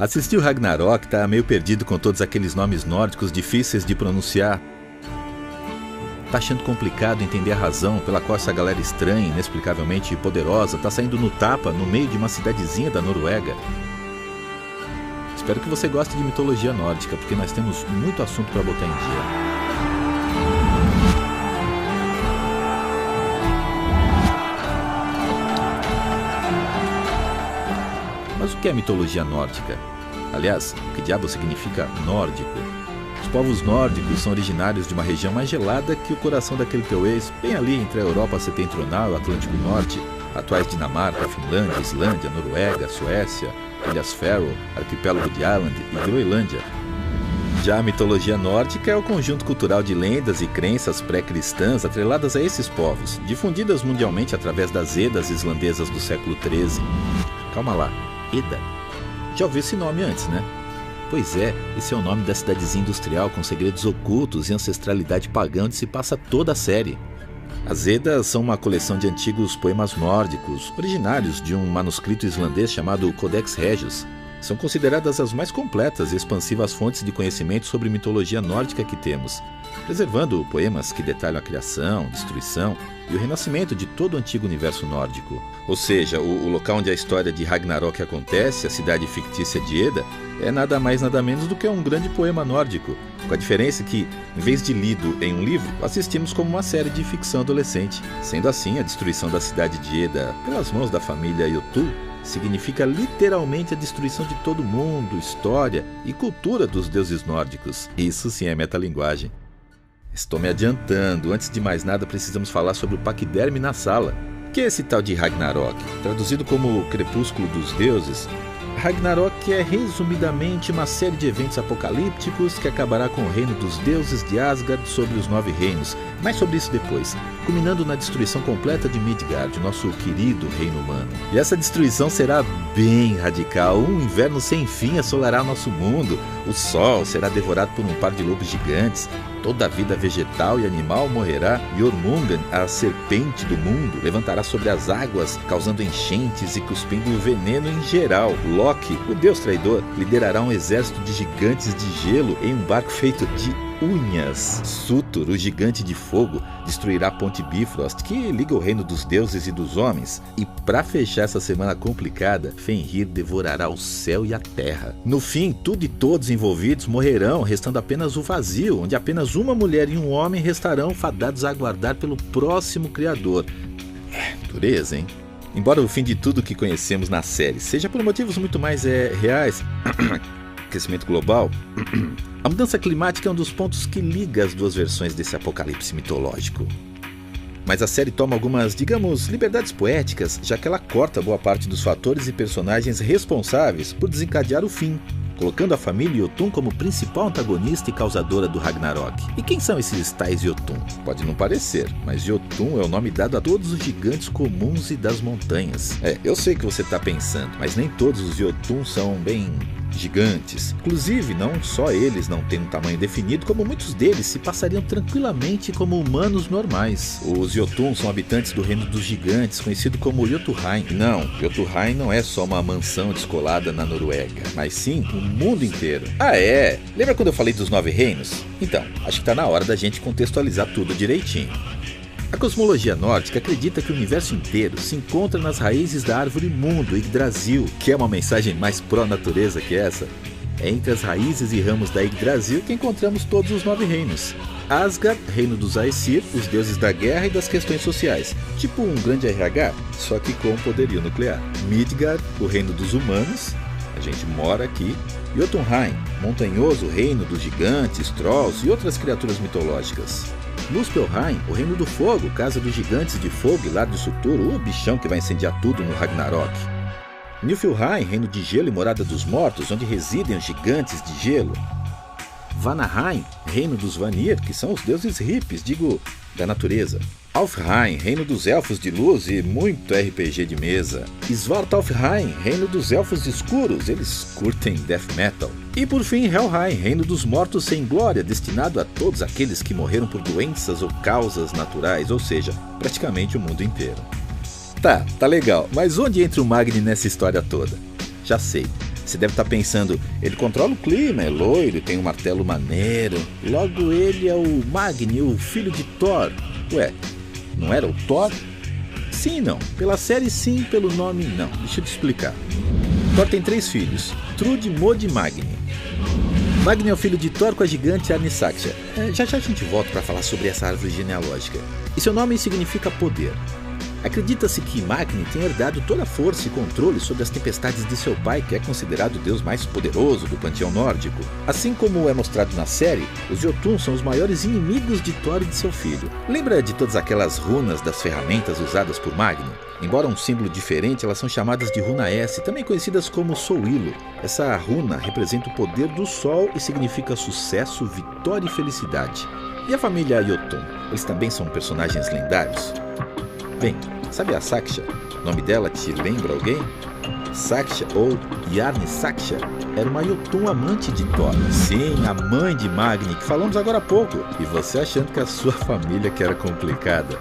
Assistir o Ragnarok tá meio perdido com todos aqueles nomes nórdicos difíceis de pronunciar. Tá achando complicado entender a razão pela qual essa galera estranha, inexplicavelmente poderosa, tá saindo no tapa no meio de uma cidadezinha da Noruega? Espero que você goste de mitologia nórdica, porque nós temos muito assunto para botar em dia. Mas o que é mitologia nórdica? Aliás, o que diabo significa nórdico? Os povos nórdicos são originários de uma região mais gelada que o coração daquele teu ex, bem ali entre a Europa setentrional e o Atlântico Norte, atuais Dinamarca, Finlândia, Islândia, Noruega, Suécia, Ilhas Faroe, Arquipélago de Åland e Groenlândia. Já a mitologia nórdica é o conjunto cultural de lendas e crenças pré-cristãs atreladas a esses povos, difundidas mundialmente através das Edas islandesas do século XIII. Calma lá, Eda? Já ouviu esse nome antes, né? Pois é, esse é o nome da cidadezinha industrial com segredos ocultos e ancestralidade pagã onde se passa toda a série. As Edas são uma coleção de antigos poemas nórdicos, originários de um manuscrito islandês chamado Codex Regius. São consideradas as mais completas e expansivas fontes de conhecimento sobre mitologia nórdica que temos, preservando poemas que detalham a criação, destruição e o renascimento de todo o antigo universo nórdico. Ou seja, o local onde a história de Ragnarok acontece, a cidade fictícia de Eda, é nada mais nada menos do que um grande poema nórdico, com a diferença que, em vez de lido em um livro, assistimos como uma série de ficção adolescente. Sendo assim, a destruição da cidade de Eda pelas mãos da família Jotun significa literalmente a destruição de todo mundo, história e cultura dos deuses nórdicos. Isso sim é metalinguagem. Estou me adiantando, antes de mais nada precisamos falar sobre o Paquiderme na sala. Que é esse tal de Ragnarok? Traduzido como Crepúsculo dos Deuses, Ragnarok é resumidamente uma série de eventos apocalípticos que acabará com o reino dos deuses de Asgard sobre os 9 reinos, mas sobre isso depois, culminando na destruição completa de Midgard, nosso querido reino humano. E essa destruição será bem radical, um inverno sem fim assolará nosso mundo, o sol será devorado por um par de lobos gigantes, toda a vida vegetal e animal morrerá, e Jormungand, a serpente do mundo, levantará sobre as águas, causando enchentes e cuspindo veneno em geral. Loki, o deus traidor, liderará um exército de gigantes de gelo em um barco feito de unhas. Surtur, o gigante de fogo, destruirá a ponte Bifrost, que liga o reino dos deuses e dos homens. E para fechar essa semana complicada, Fenrir devorará o céu e a terra. No fim, tudo e todos envolvidos morrerão, restando apenas o vazio, onde apenas uma mulher e um homem restarão fadados a aguardar pelo próximo criador. Dureza, hein? Embora o fim de tudo que conhecemos na série seja por motivos muito mais reais, aquecimento global, a mudança climática é um dos pontos que liga as duas versões desse apocalipse mitológico. Mas a série toma algumas, digamos, liberdades poéticas, já que ela corta boa parte dos fatores e personagens responsáveis por desencadear o fim, colocando a família Jotun como principal antagonista e causadora do Ragnarok. E quem são esses tais Jotun? Pode não parecer, mas Jotun é o nome dado a todos os gigantes comuns e das montanhas. Eu sei que você está pensando, mas nem todos os Jotun são bem gigantes. Inclusive, não só eles não têm um tamanho definido, como muitos deles se passariam tranquilamente como humanos normais. Os Jotun são habitantes do reino dos gigantes, conhecido como Jotunheim. Não, Jotunheim não é só uma mansão descolada na Noruega, mas sim o mundo inteiro. Lembra quando eu falei dos 9 reinos? Então, acho que tá na hora da gente contextualizar tudo direitinho. A cosmologia nórdica acredita que o universo inteiro se encontra nas raízes da árvore mundo, Yggdrasil. Que é uma mensagem mais pró-natureza que essa? É entre as raízes e ramos da Yggdrasil que encontramos todos os 9 reinos. Asgard, reino dos Aesir, os deuses da guerra e das questões sociais, tipo um grande RH, só que com poderio nuclear. Midgard, o reino dos humanos, a gente mora aqui. Jotunheim, montanhoso reino dos gigantes, trolls e outras criaturas mitológicas. Muspelheim, o reino do fogo, casa dos gigantes de fogo e lar de Surtur, o bichão que vai incendiar tudo no Ragnarok. Niflheim, reino de gelo e morada dos mortos, onde residem os gigantes de gelo. Vanaheim, reino dos Vanir, que são os deuses hippies, da natureza. Alfheim, reino dos elfos de luz e muito RPG de mesa. Svartalfheim, reino dos elfos escuros, eles curtem death metal. E por fim, Helheim, reino dos mortos sem glória, destinado a todos aqueles que morreram por doenças ou causas naturais, ou seja, praticamente o mundo inteiro. Tá legal, mas onde entra o Magni nessa história toda? Já sei, Você deve estar pensando, ele controla o clima, é loiro, tem um martelo maneiro. Logo ele é o Magni, o filho de Thor. Ué, não era o Thor? Sim e não. Pela série sim, pelo nome não. Deixa eu te explicar. Thor tem 3 filhos, Trude, Modi e Magni. Magni é o filho de Thor com a gigante Arnisaxia. Já a gente volta para falar sobre essa árvore genealógica. E seu nome significa poder. Acredita-se que Magni tenha herdado toda a força e controle sobre as tempestades de seu pai, que é considerado o deus mais poderoso do panteão nórdico. Assim como é mostrado na série, os Jotun são os maiores inimigos de Thor e de seu filho. Lembra de todas aquelas runas das ferramentas usadas por Magni? Embora um símbolo diferente, elas são chamadas de runa S, também conhecidas como Soilo. Essa runa representa o poder do sol e significa sucesso, vitória e felicidade. E a família Jotun? Eles também são personagens lendários? Bem, sabe a Saksha? O nome dela te lembra alguém? Saksha, ou Arnisaxia, era uma Jotun amante de Thor. Sim, a mãe de Magni, que falamos agora há pouco. E você achando que a sua família que era complicada.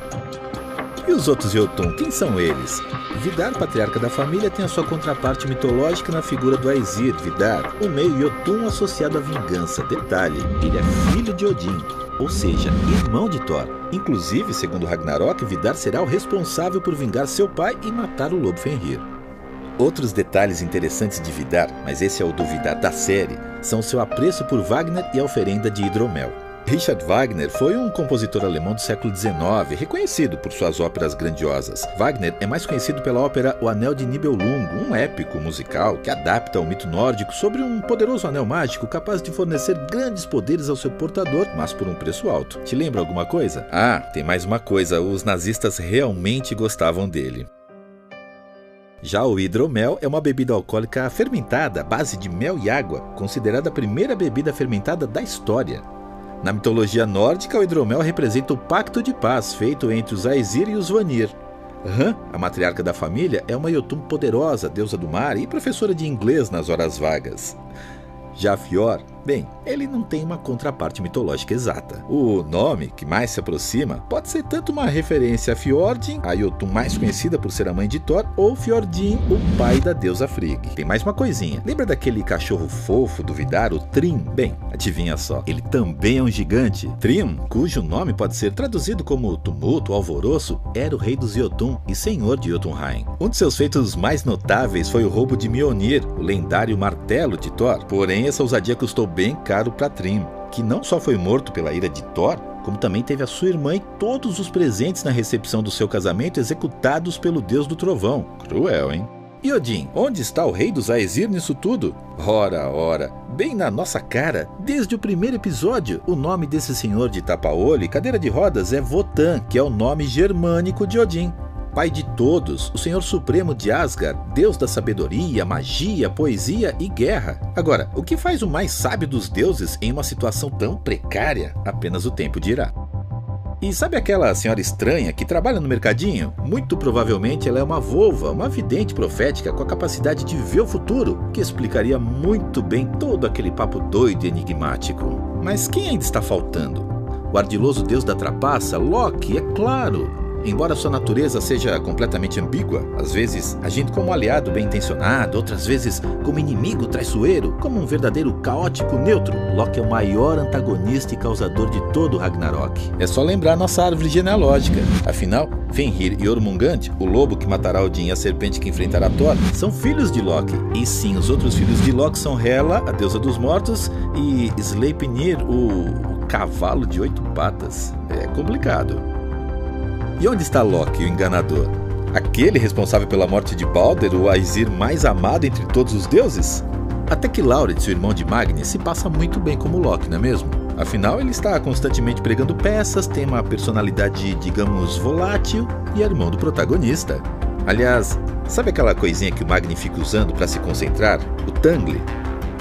E os outros Jotun, quem são eles? Vidar, patriarca da família, tem a sua contraparte mitológica na figura do Aesir, Vidar, um meio Jotun associado à vingança. Detalhe, ele é filho de Odin, ou seja, irmão de Thor. Inclusive, segundo Ragnarok, Vidar será o responsável por vingar seu pai e matar o lobo Fenrir. Outros detalhes interessantes de Vidar, mas esse é o do Vidar da série, são seu apreço por Wagner e a oferenda de hidromel. Richard Wagner foi um compositor alemão do século XIX, reconhecido por suas óperas grandiosas. Wagner é mais conhecido pela ópera O Anel de Nibelung, um épico musical que adapta o mito nórdico sobre um poderoso anel mágico capaz de fornecer grandes poderes ao seu portador, mas por um preço alto. Te lembra alguma coisa? Ah, tem mais uma coisa, os nazistas realmente gostavam dele. Já o hidromel é uma bebida alcoólica fermentada à base de mel e água, considerada a primeira bebida fermentada da história. Na mitologia nórdica, o hidromel representa o pacto de paz feito entre os Aesir e os Vanir. Ran, a matriarca da família, é uma Jotun poderosa, deusa do mar e professora de inglês nas horas vagas. Já Fjord, bem, ele não tem uma contraparte mitológica exata. O nome que mais se aproxima pode ser tanto uma referência a Fjordin, a Jotun mais conhecida por ser a mãe de Thor, ou Fjordin, o pai da deusa Frigg. Tem mais uma coisinha. Lembra daquele cachorro fofo do Vidar, o Thrym? Bem, adivinha só, ele também é um gigante. Thrym, cujo nome pode ser traduzido como tumulto, alvoroço, era o rei dos Jotun e senhor de Jotunheim. Um de seus feitos mais notáveis foi o roubo de Mjolnir, o lendário martelo de Thor. Porém, essa ousadia custou bem caro para Thrym, que não só foi morto pela ira de Thor, como também teve a sua irmã e todos os presentes na recepção do seu casamento executados pelo deus do trovão. Cruel, hein? E Odin, onde está o rei dos Aesir nisso tudo? Ora, bem na nossa cara, desde o primeiro episódio, o nome desse senhor de tapa-olho e cadeira de rodas é Wotan, que é o nome germânico de Odin. Pai de todos, o Senhor Supremo de Asgard, Deus da sabedoria, magia, poesia e guerra. Agora, o que faz o mais sábio dos deuses em uma situação tão precária? Apenas o tempo dirá. E sabe aquela senhora estranha que trabalha no mercadinho? Muito provavelmente ela é uma volva, uma vidente profética com a capacidade de ver o futuro, que explicaria muito bem todo aquele papo doido e enigmático. Mas quem ainda está faltando? O ardiloso deus da trapaça, Loki, é claro! Embora sua natureza seja completamente ambígua, às vezes agindo como um aliado bem intencionado, outras vezes como inimigo traiçoeiro, como um verdadeiro caótico neutro, Loki é o maior antagonista e causador de todo o Ragnarok. É só lembrar nossa árvore genealógica. Afinal, Fenrir e Jormungand, o lobo que matará Odin e a serpente que enfrentará Thor, são filhos de Loki. E sim, os outros filhos de Loki são Hela, a deusa dos mortos, e Sleipnir, o cavalo de 8 patas. É complicado. E onde está Loki, o enganador? Aquele responsável pela morte de Balder, o Aesir mais amado entre todos os deuses? Até que Laurits, o irmão de Magni, se passa muito bem como Loki, não é mesmo? Afinal, ele está constantemente pregando peças, tem uma personalidade, digamos, volátil e é irmão do protagonista. Aliás, sabe aquela coisinha que o Magni fica usando para se concentrar? O Tangle.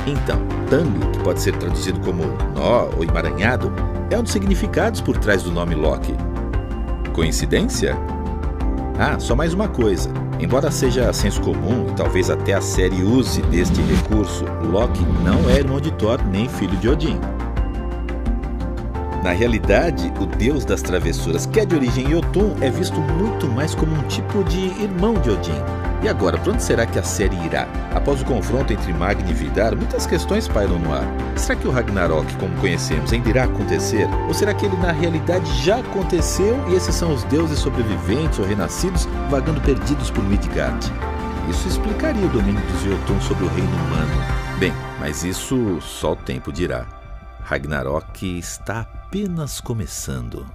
Então, Tangle, que pode ser traduzido como nó ou emaranhado, é um dos significados por trás do nome Loki. Coincidência? Ah, só mais uma coisa. Embora seja senso comum e talvez até a série use deste recurso, Loki não é irmão de Thor nem filho de Odin. Na realidade, o deus das travessuras, que é de origem Jotun, é visto muito mais como um tipo de irmão de Odin. E agora, para onde será que a série irá? Após o confronto entre Magni e Vidar, muitas questões pairam no ar. Será que o Ragnarok, como conhecemos, ainda irá acontecer? Ou será que ele na realidade já aconteceu e esses são os deuses sobreviventes ou renascidos vagando perdidos por Midgard? Isso explicaria o domínio dos Jotun sobre o reino humano. Bem, mas isso só o tempo dirá. Ragnarok está apenas começando.